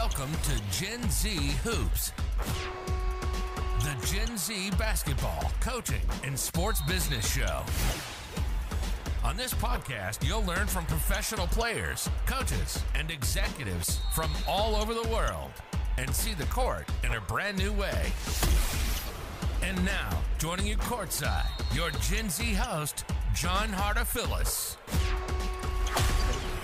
Welcome to Gen Z Hoops, the Gen Z basketball, coaching, and sports business show. On this podcast, you'll learn from professional players, coaches, and executives from all over the world and see the court in a brand new way. And now, joining you courtside, your Gen Z host, John Hartophilus.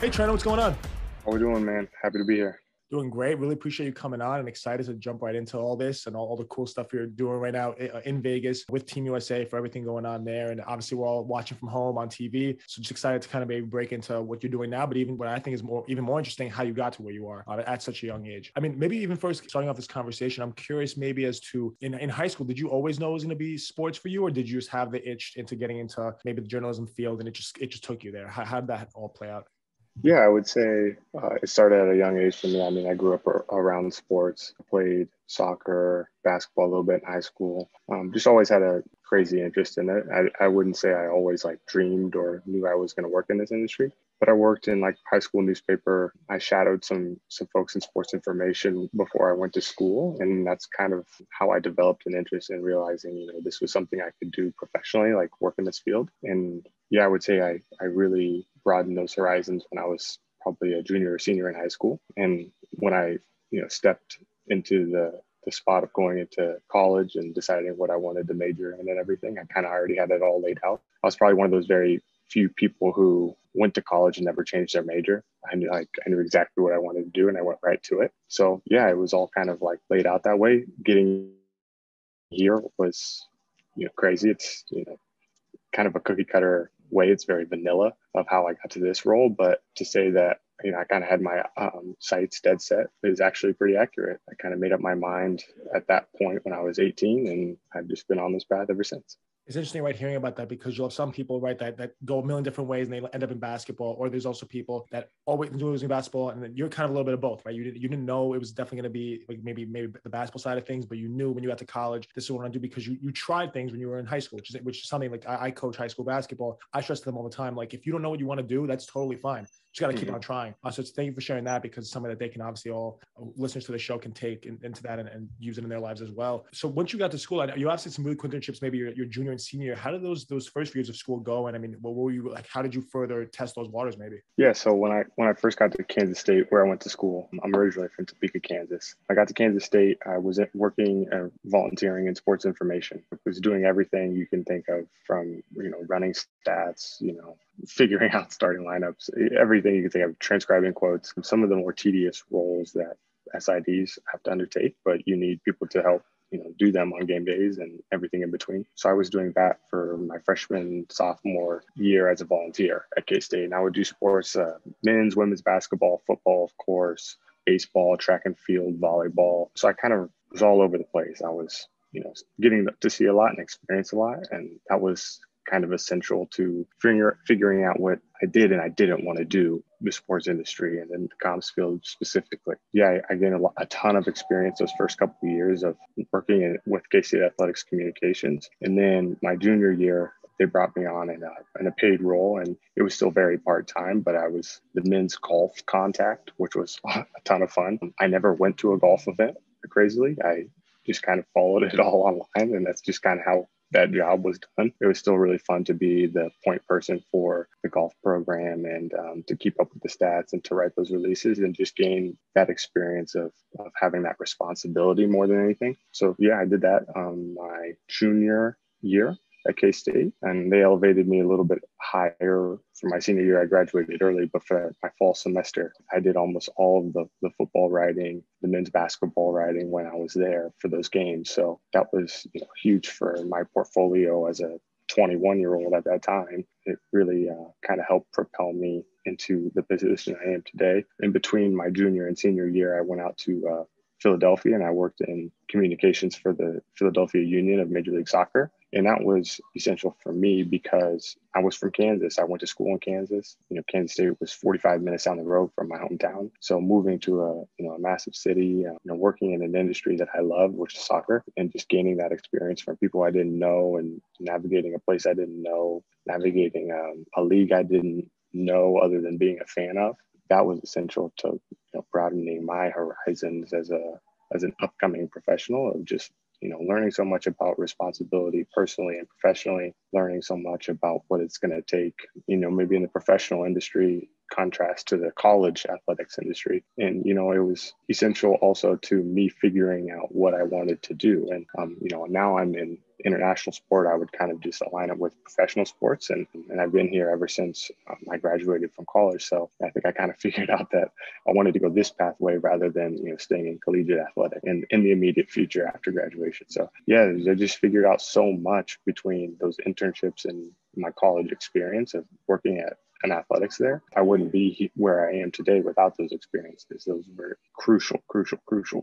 Hey, Trenton, what's going on? How we doing, man? Happy to be here. Doing great. Really appreciate you coming on and excited to jump right into all this and all the cool stuff you're doing right now in Vegas with Team USA for everything going on there. And obviously we're all watching from home on TV. So just excited to kind of maybe break into what you're doing now, but even what I think is even more interesting, how you got to where you are at such a young age. I mean, maybe even first starting off this conversation, I'm curious maybe as to in high school, did you always know it was going to be sports for you, or did you just have the itch into getting into maybe the journalism field and it just took you there? How did that all play out? Yeah, I would say it started at a young age for me. I mean, I grew up around sports. I played soccer, basketball a little bit in high school. Just always had a crazy interest in it. I wouldn't say I always dreamed or knew I was going to work in this industry, but I worked in high school newspaper. I shadowed some folks in sports information before I went to school. And that's kind of how I developed an interest in realizing, this was something I could do professionally, work in this field. And yeah, I would say I really broadened those horizons when I was probably a junior or senior in high school. And when I, stepped into the spot of going into college and deciding what I wanted to major in and everything, I kind of already had it all laid out. I was probably one of those very few people who went to college and never changed their major. I knew exactly what I wanted to do and I went right to it. So yeah, it was all kind of laid out that way. Getting here was, crazy. It's, kind of a cookie cutter way. It's very vanilla of how I got to this role, but to say that, I kind of had my sights dead set is actually pretty accurate. I kind of made up my mind at that point when I was 18, and I've just been on this path ever since. It's interesting, right, hearing about that, because you'll have some people, right, that go a million different ways and they end up in basketball, or there's also people that always do in basketball, and then you're kind of a little bit of both, right? You didn't know it was definitely going to be maybe the basketball side of things, but you knew when you got to college, this is what I want to do, because you tried things when you were in high school, which is something I coach high school basketball. I stress to them all the time, if you don't know what you want to do, that's totally fine. Just got to keep on trying. So thank you for sharing that, because it's something that they can obviously all listeners to the show can take into that and use it in their lives as well. So once you got to school, you obviously had some really cool internships, maybe your junior and senior year. How did those first few years of school go? And I mean, what were you how did you further test those waters maybe? Yeah. So when I first got to Kansas State, where I went to school, I'm originally from Topeka, Kansas. I got to Kansas State. I was working and volunteering in sports information. I was doing everything you can think of, from, running stats, figuring out starting lineups, everything you can think of, transcribing quotes. Some of the more tedious roles that SIDs have to undertake, but you need people to help, do them on game days and everything in between. So I was doing that for my freshman, sophomore year as a volunteer at K-State. And I would do sports, men's, women's basketball, football, of course, baseball, track and field, volleyball. So I kind of was all over the place. I was, getting to see a lot and experience a lot. And that was kind of essential to figuring out what I did and I didn't want to do the sports industry and then the comms field specifically. Yeah, I gained a ton of experience those first couple of years of working with K-State Athletics Communications. And then my junior year, they brought me on in a paid role, and it was still very part-time, but I was the men's golf contact, which was a ton of fun. I never went to a golf event, crazily. I just kind of followed it all online, and that's just kind of how that job was done. It was still really fun to be the point person for the golf program and to keep up with the stats and to write those releases and just gain that experience of having that responsibility more than anything. So yeah, I did that my junior year at K-State, and they elevated me a little bit higher. For my senior year, I graduated early, but for my fall semester, I did almost all of the football writing, the men's basketball writing when I was there for those games. So that was huge for my portfolio as a 21-year-old at that time. It really kind of helped propel me into the position I am today. In between my junior and senior year, I went out to Philadelphia and I worked in communications for the Philadelphia Union of Major League Soccer. And that was essential for me because I was from Kansas. I went to school in Kansas. Kansas State was 45 minutes down the road from my hometown. So moving to a massive city, working in an industry that I loved, which is soccer, and just gaining that experience from people I didn't know and navigating a place I didn't know, navigating a league I didn't know other than being a fan of. that was essential to, broadening my horizons as an upcoming professional, of just, learning so much about responsibility personally and professionally, learning so much about what it's going to take, maybe in the professional industry, contrast to the college athletics industry. And, it was essential also to me figuring out what I wanted to do. And, now I'm in international sport. I would kind of just align it with professional sports. And I've been here ever since I graduated from college. So I think I kind of figured out that I wanted to go this pathway rather than, staying in collegiate athletic and in the immediate future after graduation. So yeah, I just figured out so much between those internships and my college experience of working at an athletics there. I wouldn't be where I am today without those experiences. Those were crucial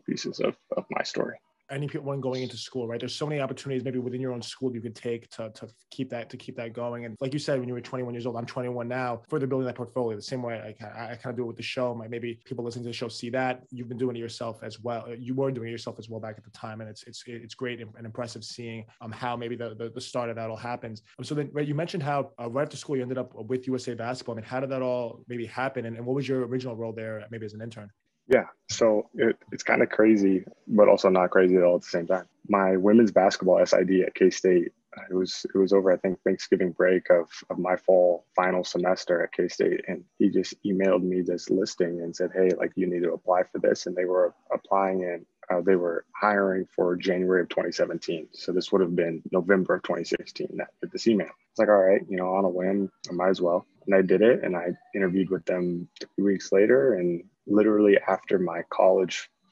pieces of my story. Anyone going into school, right? There's so many opportunities maybe within your own school you could take to keep that going. And like you said, when you were 21 years old, I'm 21 now, further building that portfolio the same way I kind of do it with the show. Maybe people listening to the show see that you've been doing it yourself as well. You were doing it yourself as well back at the time. And it's great and impressive seeing how maybe the start of that all happens. So then, right, you mentioned how right after school you ended up with USA Basketball. I mean, how did that all maybe happen? And what was your original role there, maybe as an intern? Yeah, so it's kind of crazy, but also not crazy at all at the same time. My women's basketball SID at K-State, it was over, I think, Thanksgiving break of my fall final semester at K-State. And he just emailed me this listing and said, hey, like, you need to apply for this. And they were applying in, they were hiring for January of 2017. So this would have been November of 2016 that with this email. It's like, all right, on a whim, I might as well. And I did it. And I interviewed with them 3 weeks later. And literally after my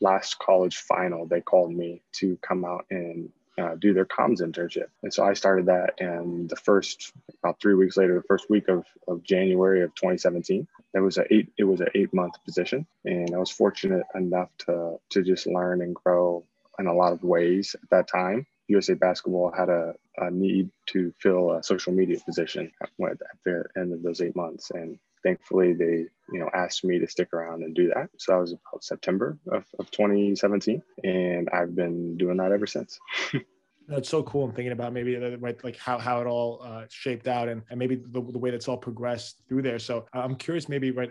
last college final, they called me to come out and do their comms internship. And so I started that. And about 3 weeks later, the first week of January of 2017, it was an 8-month position. And I was fortunate enough to just learn and grow in a lot of ways at that time. USA Basketball had a need to fill a social media position at the end of those 8 months. And thankfully, they, asked me to stick around and do that. So that was about September of 2017. And I've been doing that ever since. That's so cool. I'm thinking about maybe like how it all shaped out and maybe the way that's all progressed through there. So I'm curious, maybe right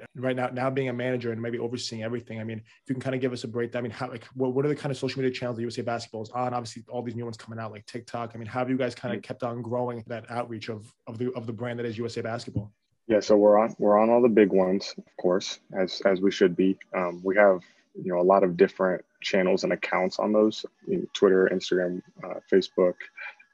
now being a manager and maybe overseeing everything. I mean, if you can kind of give us a breakdown. I mean, what are the kind of social media channels that USA Basketball is on? Obviously, all these new ones coming out like TikTok. I mean, how have you guys kind of kept on growing that outreach of the brand that is USA Basketball? Yeah, so we're on all the big ones, of course, as we should be. We have a lot of different channels and accounts on those, Twitter, Instagram, Facebook,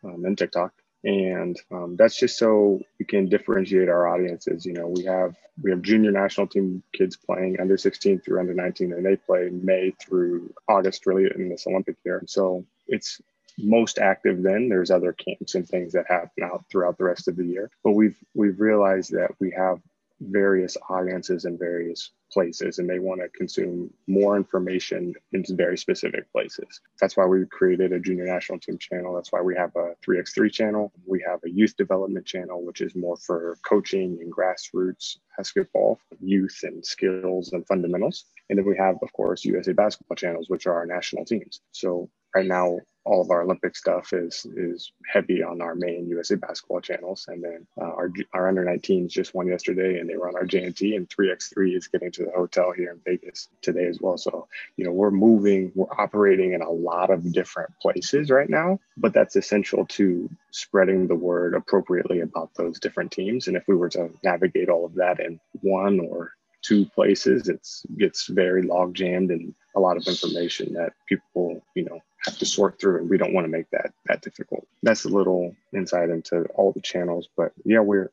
and TikTok. And that's just so we can differentiate our audiences. We have junior national team kids playing under 16 through under 19, and they play May through August really in this Olympic year. So it's most active then. There's other camps and things that happen out throughout the rest of the year. But we've realized that we have various audiences in various places, and they want to consume more information in very specific places. That's why we created a junior national team channel. That's why we have a 3x3 channel. We have a youth development channel, which is more for coaching and grassroots basketball, youth and skills and fundamentals. And then we have, of course, USA Basketball channels, which are our national teams. So right now, all of our Olympic stuff is heavy on our main USA Basketball channels. And then our under 19s just won yesterday, and they were on our JNT, and 3x3 is getting to the hotel here in Vegas today as well. So, we're operating in a lot of different places right now, but that's essential to spreading the word appropriately about those different teams. And if we were to navigate all of that in one or two places, it gets very log jammed and a lot of information that people, have to sort through, and we don't want to make that difficult. That's a little insight into all the channels, but yeah, we're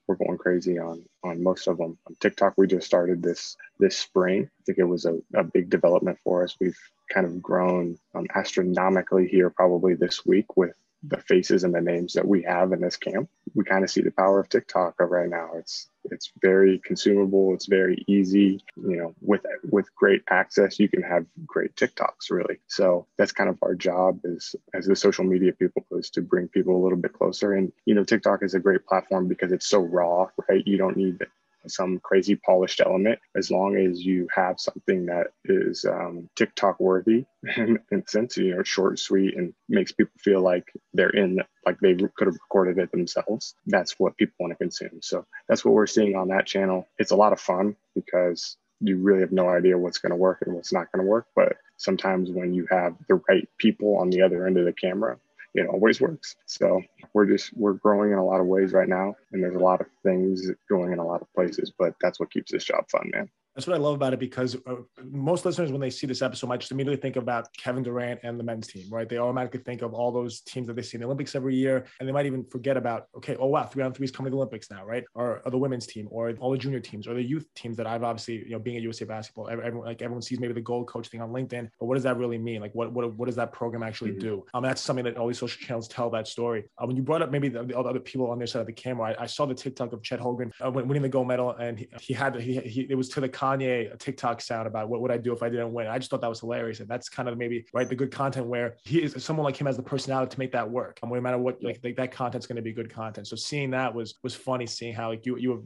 going crazy on most of them. On TikTok, we just started this spring. I think it was a big development for us. We've kind of grown astronomically here probably this week with the faces and the names that we have in this camp. We kind of see the power of TikTok right now. It's very consumable. It's very easy. With great access, you can have great TikToks, really. So that's kind of our job as the social media people, is to bring people a little bit closer. And, TikTok is a great platform because it's so raw, right? You don't need some crazy polished element, as long as you have something that is TikTok worthy in a sense, short, sweet, and makes people feel like they're like they could have recorded it themselves. That's what people want to consume. So that's what we're seeing on that channel. It's a lot of fun because you really have no idea what's going to work and what's not going to work. But sometimes when you have the right people on the other end of the camera, it always works. So we're growing in a lot of ways right now, and there's a lot of things going in a lot of places, but that's what keeps this job fun, man. That's what I love about it, because most listeners, when they see this episode, might just immediately think about Kevin Durant and the men's team, right? They automatically think of all those teams that they see in the Olympics every year. And they might even forget about, okay, oh, wow, 3-on-3 is coming to the Olympics now, right? Or the women's team, or all the junior teams, or the youth teams that I've obviously, being at USA Basketball, everyone sees maybe the gold coach thing on LinkedIn, but what does that really mean? Like, what does that program actually do? That's something that all these social channels tell that story. When you brought up maybe the other people on their side of the camera, I saw the TikTok of Chet Holmgren winning the gold medal, and it was to the Kanye TikTok sound about what would I do if I didn't win. I just thought that was hilarious, and that's kind of maybe the good content where someone like him has the personality to make that work. No matter what, like that content's going to be good content. So seeing that was funny. Seeing how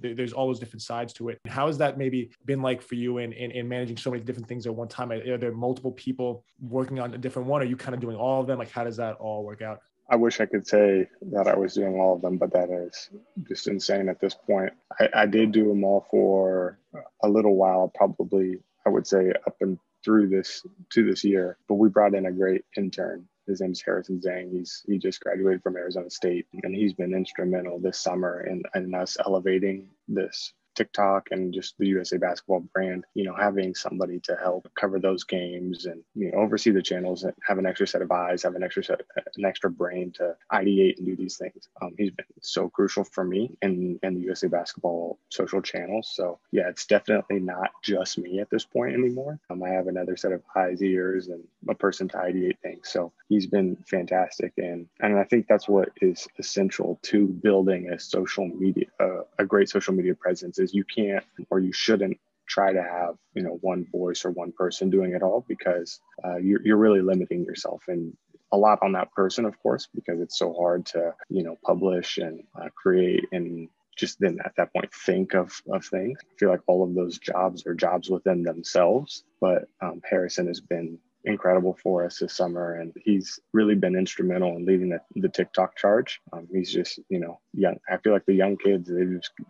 there's all those different sides to it. How has that maybe been like for you in managing so many different things at one time? Are there multiple people working on a different one? Are you kind of doing all of them? Like, how does that all work out? I wish I could say that I was doing all of them, but that is just insane at this point. I did do them all for a little while, probably, I would say up and through this year, but we brought in a great intern. His name's Harrison Zhang. He just graduated from Arizona State, and he's been instrumental this summer in us elevating this TikTok and just the USA Basketball brand, having somebody to help cover those games and, oversee the channels and have an extra set of eyes, have an extra brain to ideate and do these things. He's been so crucial for me in the USA Basketball social channels. So yeah, it's definitely not just me at this point anymore. I have another set of eyes, ears, and a person to ideate things. So he's been fantastic. And I think that's what is essential to building a great social media presence. You can't, or you shouldn't, try to have one voice or one person doing it all, because you're really limiting yourself, and a lot on that person, of course, because it's so hard to publish and create and just then at that point think of things. I feel like all of those jobs are jobs within themselves, but Harrison has been incredible for us this summer, and he's really been instrumental in leading the TikTok charge. He's just young. I feel like the young kids,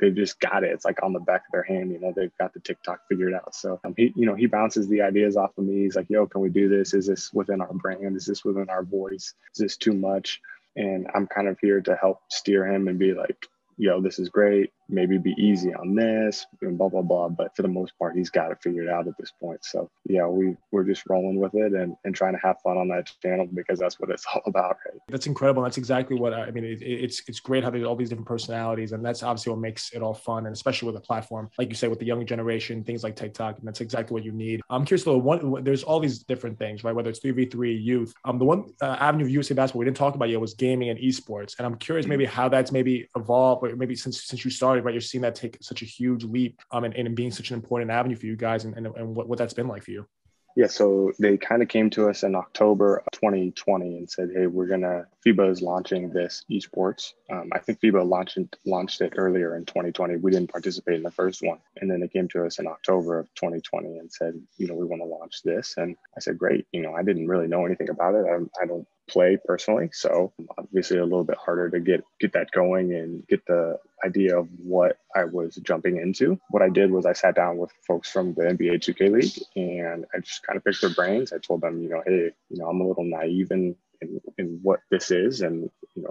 they've just got it. It's like on the back of their hand. They've got the TikTok figured out. So he bounces the ideas off of me. He's like, yo, can we do this? Is this within our brand? Is this within our voice? Is this too much? And I'm kind of here to help steer him and be like, yo, this is great. Maybe be easy on this and blah, blah, blah. But for the most part, he's got it figured out at this point. So yeah, we're just rolling with it and trying to have fun on that channel, because that's what it's all about, right? That's incredible. That's exactly what it's great how there's all these different personalities, and that's obviously what makes it all fun. And especially with a platform, like you say, with the young generation, things like TikTok, and that's exactly what you need. I'm curious though, there's all these different things, right? Whether it's 3v3, youth. The one avenue of USA Basketball we didn't talk about yet was gaming and esports. And I'm curious maybe how that's maybe evolved, or maybe since you started, right, you're seeing that take such a huge leap and being such an important avenue for you guys, and what that's been like for you. Yeah, so they kind of came to us in October of 2020 and said, hey, FIBA is launching this esports. I think FIBA launched it earlier in 2020. We didn't participate in the first one. And then they came to us in October of 2020 and said, we want to launch this. And I said, great. I didn't really know anything about it. I don't play personally, so obviously a little bit harder to get that going and get the idea of what I was jumping into. What I did was I sat down with folks from the NBA 2K League, and I just kind of picked their brains. I told them, hey, I'm a little naive in what this is, and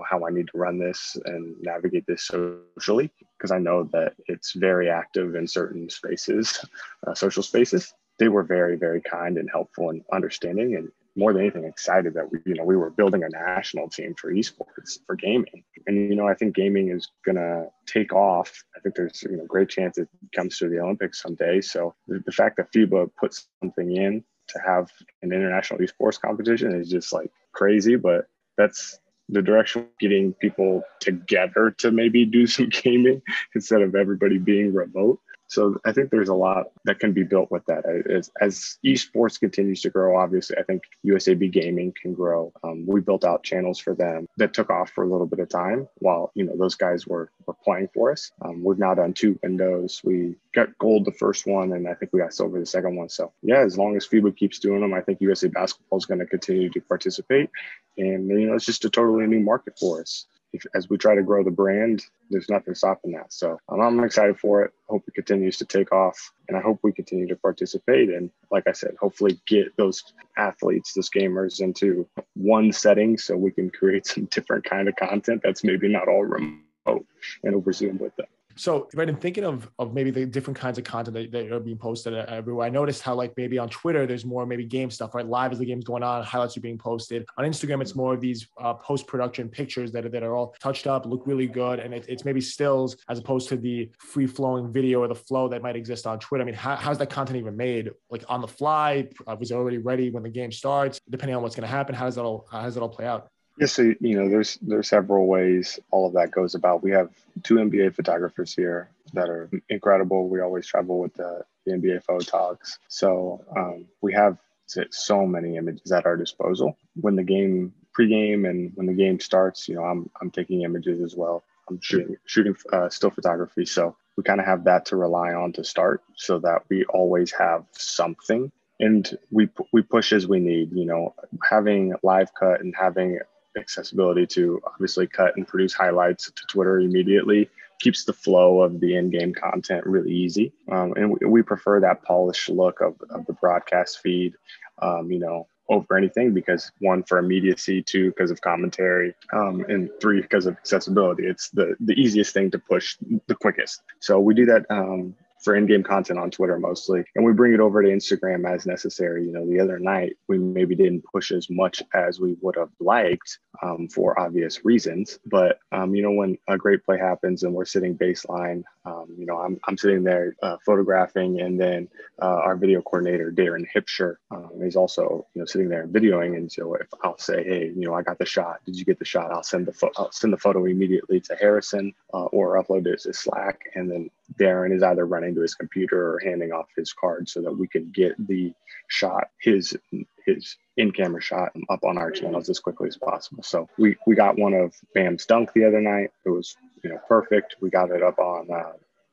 how I need to run this and navigate this socially, because I know that it's very active in certain spaces, social spaces. They were very, very kind and helpful and understanding, and more than anything, excited that we were building a national team for esports, for gaming. And, I think gaming is going to take off. I think there's a great chance it comes to the Olympics someday. So the fact that FIBA puts something in to have an international esports competition is just like crazy, but that's the direction, getting people together to maybe do some gaming instead of everybody being remote. So I think there's a lot that can be built with that. As esports continues to grow, obviously, I think USAB Gaming can grow. We built out channels for them that took off for a little bit of time while, those guys were playing for us. We've now done 2 windows. We got gold the first one, and I think we got silver the second one. So yeah, as long as FIBA keeps doing them, I think USA Basketball is going to continue to participate. And, it's just a totally new market for us. as we try to grow the brand, there's nothing stopping that. So I'm excited for it. Hope it continues to take off, and I hope we continue to participate. And like I said, hopefully get those athletes, those gamers into one setting so we can create some different kind of content that's maybe not all remote and over Zoom with them. So, right, and thinking of maybe the different kinds of content that are being posted everywhere, I noticed how like maybe on Twitter, there's more maybe game stuff, right? Live as the game's going on, highlights are being posted. On Instagram, it's more of these post-production pictures that are all touched up, look really good. And it's maybe stills as opposed to the free-flowing video or the flow that might exist on Twitter. I mean, how's that content even made? Like on the fly? Was it already ready when the game starts? Depending on what's going to happen, how does that all play out? Yes, so there's several ways all of that goes about. We have 2 NBA photographers here that are incredible. We always travel with the NBA photogs. So we have so many images at our disposal. When the game pregame and when the game starts, I'm taking images as well. I'm shooting still photography. So we kind of have that to rely on to start, so that we always have something. And we push as we need. Having live cut and having accessibility to obviously cut and produce highlights to Twitter immediately keeps the flow of the in-game content really easy. And we prefer that polished look of the broadcast feed, over anything, because 1, for immediacy, 2, because of commentary, and 3, because of accessibility. It's the easiest thing to push the quickest. So we do that for in-game content on Twitter mostly, and we bring it over to Instagram as necessary. The other night we maybe didn't push as much as we would have liked, for obvious reasons. But when a great play happens and we're sitting baseline, I'm sitting there photographing, and then our video coordinator Darren Hipsher is also sitting there videoing. And so if I'll say, hey, I got the shot, did you get the shot? I'll send the photo immediately to Harrison, or upload it to Slack, and then Darren is either running to his computer or handing off his card so that we can get the shot, his in-camera shot, up on our channels as quickly as possible. So we got one of Bam's dunk the other night. It was perfect. We got it up on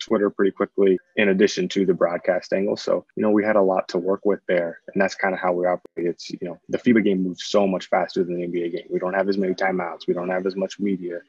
Twitter pretty quickly, in addition to the broadcast angle. So we had a lot to work with there, and that's kind of how we operate. It's the FIBA game moves so much faster than the NBA game. We don't have as many timeouts. We don't have as much media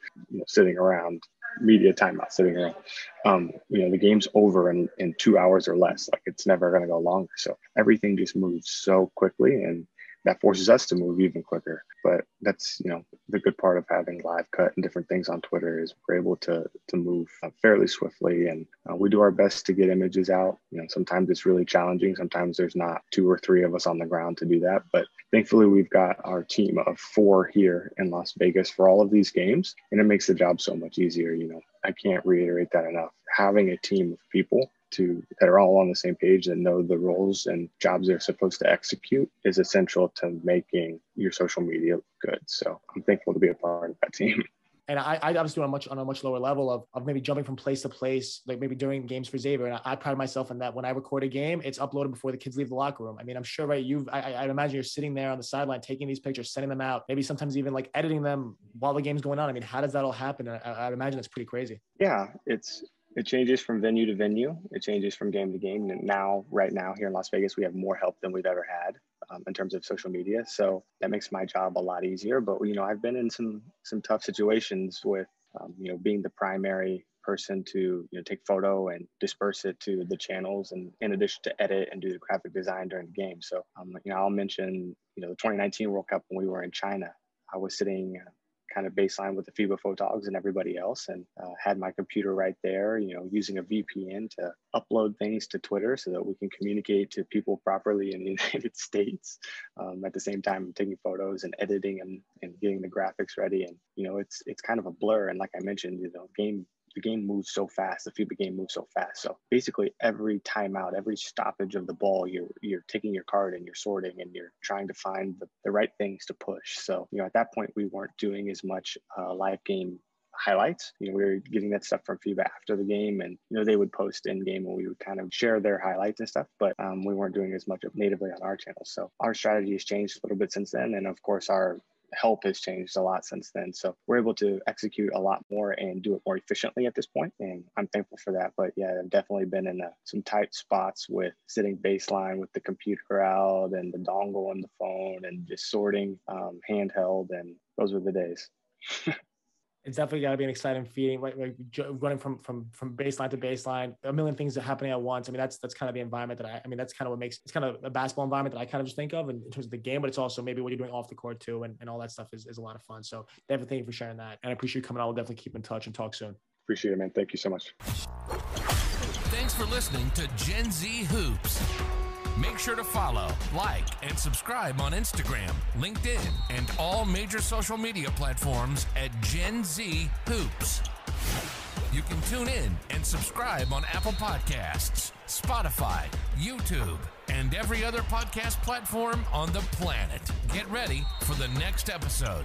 sitting around. Media timeout sitting around. The game's over in 2 hours or less. Like, it's never going to go longer. So everything just moves so quickly, and that forces us to move even quicker. But that's, the good part of having live cut and different things on Twitter is we're able to move fairly swiftly, and we do our best to get images out. Sometimes it's really challenging. Sometimes there's not 2 or 3 of us on the ground to do that. But thankfully, we've got our team of 4 here in Las Vegas for all of these games, and it makes the job so much easier. I can't reiterate that enough. Having a team of people that are all on the same page and know the roles and jobs they're supposed to execute is essential to making your social media look good. So I'm thankful to be a part of that team. And I was doing on a much lower level of maybe jumping from place to place, like maybe during games for Xavier. And I pride myself in that when I record a game, it's uploaded before the kids leave the locker room. I mean, I'm sure, right, I imagine you're sitting there on the sideline, taking these pictures, sending them out, maybe sometimes even like editing them while the game's going on. I mean, how does that all happen? I imagine it's pretty crazy. Yeah, it changes from venue to venue. It changes from game to game. And right now here in Las Vegas, we have more help than we've ever had in terms of social media. So that makes my job a lot easier. But, I've been in some tough situations with, being the primary person to, take photo and disperse it to the channels, and in addition to edit and do the graphic design during the game. So, I'll mention, the 2019 World Cup when we were in China. I was sitting kind of baseline with the FIBA photogs and everybody else, and had my computer right there, using a VPN to upload things to Twitter so that we can communicate to people properly in the United States. At the same time, taking photos and editing and getting the graphics ready. And, it's kind of a blur. And like I mentioned, the game moves so fast. The FIBA game moves so fast. So basically every timeout, every stoppage of the ball, you're taking your card and you're sorting and you're trying to find the right things to push. So, at that point, we weren't doing as much live game highlights. We were getting that stuff from FIBA after the game, and, they would post in game and we would kind of share their highlights and stuff, but we weren't doing as much of natively on our channel. So our strategy has changed a little bit since then. And of course, our help has changed a lot since then. So we're able to execute a lot more and do it more efficiently at this point. And I'm thankful for that. But yeah, I've definitely been in some tight spots with sitting baseline with the computer out and the dongle on the phone and just sorting handheld. And those were the days. It's definitely got to be an exciting feeling, like running from baseline to baseline, a million things are happening at once. I mean, that's kind of the environment that that's kind of what makes, it's kind of a basketball environment that I kind of just think of in terms of the game, but it's also maybe what you're doing off the court too. And all that stuff is a lot of fun. So definitely thank you for sharing that. And I appreciate you coming on. We'll definitely keep in touch and talk soon. Appreciate it, man. Thank you so much. Thanks for listening to Gen Z Hoops. Make sure to follow, like, and subscribe on Instagram, LinkedIn, and all major social media platforms at Gen Z Hoops. You can tune in and subscribe on Apple Podcasts, Spotify, YouTube, and every other podcast platform on the planet. Get ready for the next episode.